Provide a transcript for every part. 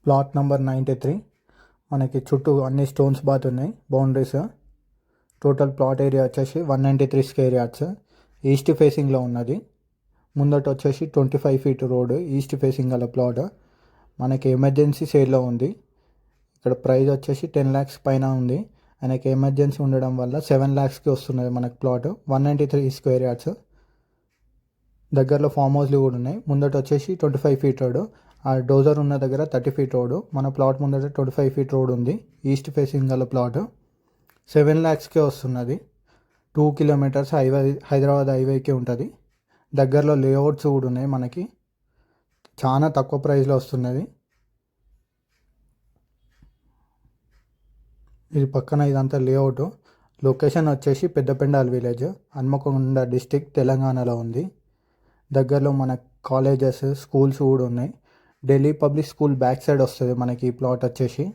Plot number 93. మనకి చుట్టూ అన్ని స్టోన్స్ బాత్ ఉన్నాయి. బౌండరీస్. టోటల్ ప్లాట్ ఏరియా వచ్చేసి 193 స్క్వేర్ యార్డ్స్. ఈస్ట్ ఫేసింగ్లో ఉన్నది. ముందట వచ్చేసి 25 ఫీట్ రోడ్ ఈస్ట్ ఫేసింగ్ గల ప్లాట్. మనకి ఎమర్జెన్సీ సేల్లో ఉంది. ఇక్కడ ప్రైస్ వచ్చేసి 10 lakhs పైన ఉంది. ఆయనకి ఎమర్జెన్సీ ఉండడం వల్ల 7 lakhsకి వస్తున్నది మనకి ప్లాట్. 193 square yards. దగ్గరలో ఫామ్ హౌస్లు కూడా ఉన్నాయి. ముందట వచ్చేసి 25 ఫీట్ రోడ్. ఆ డోజర్ ఉన్న దగ్గర 30 ఫీట్ రోడ్. మన ప్లాట్ ముందట 25 ఫీట్ రోడ్ ఉంది. ఈస్ట్ ఫేసింగ్ గల ప్లాట్ 7 lakhsకే వస్తున్నది. 2 kilometers హైవే, హైదరాబాద్ హైవేకి ఉంటుంది. దగ్గరలో లేఅవుట్స్ కూడా ఉన్నాయి. మనకి చాలా తక్కువ ప్రైస్లో వస్తున్నది. ఇది పక్కన ఇదంతా లేఅవుట్. లొకేషన్ వచ్చేసి పెద్దపెండాల్ విలేజ్, హన్మకొండ డిస్టిక్, తెలంగాణలో ఉంది. దగ్గరలో మన కాలేజెస్, స్కూల్స్ కూడా ఉన్నాయి. Delhi public school back side వస్తుంది మనకి ఈ ప్లాట్ వచ్చేసి.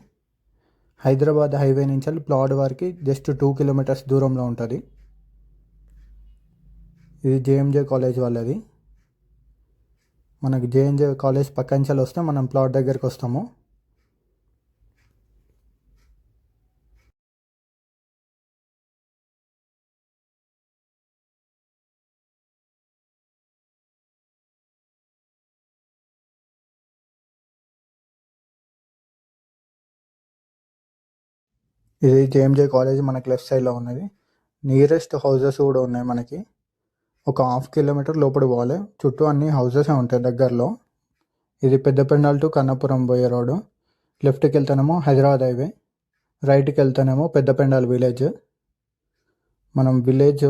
హైదరాబాద్ హైవే నుంచి ప్లాట్ వరకు జస్ట్ 2 kilometers దూరంలో ఉంటుంది. ఇది జేఎంజే కాలేజ్ వాళ్ళది. మనకి జేఎంజే కాలేజ్ పక్క నుంచి వస్తే మనం ప్లాట్ దగ్గరికి వస్తాము. ఇది జేఎంజే కాలేజ్ మనకి లెఫ్ట్ సైడ్లో ఉన్నది. నియరెస్ట్ హౌసెస్ కూడా ఉన్నాయి మనకి. ఒక 1/2 kilometer లోపల పోవాలి. చుట్టూ అన్ని హౌసెస్ ఉంటాయి దగ్గరలో. ఇది పెద్దపెండాల్ టు కన్నపురం పోయే రోడ్డు. లెఫ్ట్కి వెళ్తేనేమో హైదరాబాద్ హైవే, రైట్కి వెళ్తేనేమో పెద్దపెండాల్ విలేజ్. మనం విలేజ్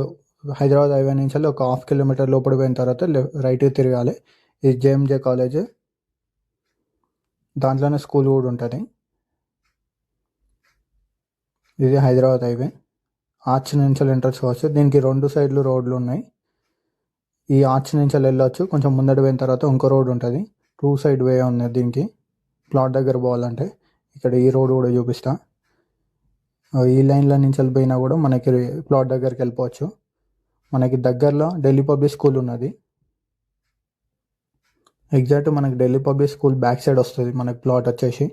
హైదరాబాద్ హైవే నుంచి ఒక 1/2 kilometer లోపల పోయిన తర్వాత రైట్కి తిరగాలి. ఇది జేఎంజే కాలేజ్. దాంట్లోనే స్కూల్ కూడా ఉంటుంది. ఇది హైదరాబాద్ హైవే. ఆర్చ్ నుంచి ఎంట్రన్స్ కావచ్చు. దీనికి 2 side రోడ్లు ఉన్నాయి. ఈ ఆర్చ్ నుంచి వెళ్ళొచ్చు. కొంచెం ముందట పోయిన తర్వాత ఇంకో రోడ్ ఉంటుంది. 2 side వే ఉన్నది దీనికి. ప్లాట్ దగ్గర పోవాలంటే ఇక్కడ ఈ రోడ్ కూడా చూపిస్తా. ఈ లైన్ల నుంచి వెళ్ళిపోయినా కూడా మనకి ప్లాట్ దగ్గరికి వెళ్ళిపోవచ్చు. మనకి దగ్గరలో ఢిల్లీ పబ్లిక్ స్కూల్ ఉన్నది. ఎగ్జాక్ట్ మనకి Delhi public school back side వస్తుంది మనకి ప్లాట్ వచ్చేసి.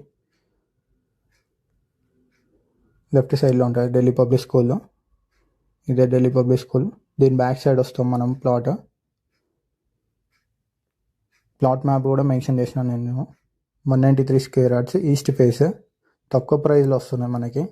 లెఫ్ట్ సైడ్లో ఉంటుంది ఢిల్లీ పబ్లిక్ స్కూల్లో. ఇదే ఢిల్లీ పబ్లిక్ స్కూల్. దీని బ్యాక్ సైడ్ వస్తాం మనం ప్లాట్. ప్లాట్ మ్యాప్ కూడా మెన్షన్ చేసినాను నేను. 193 స్క్వేర్ యార్డ్స్ ఈస్ట్ ఫేస్. తక్కువ ప్రైస్లో వస్తున్నాయి మనకి.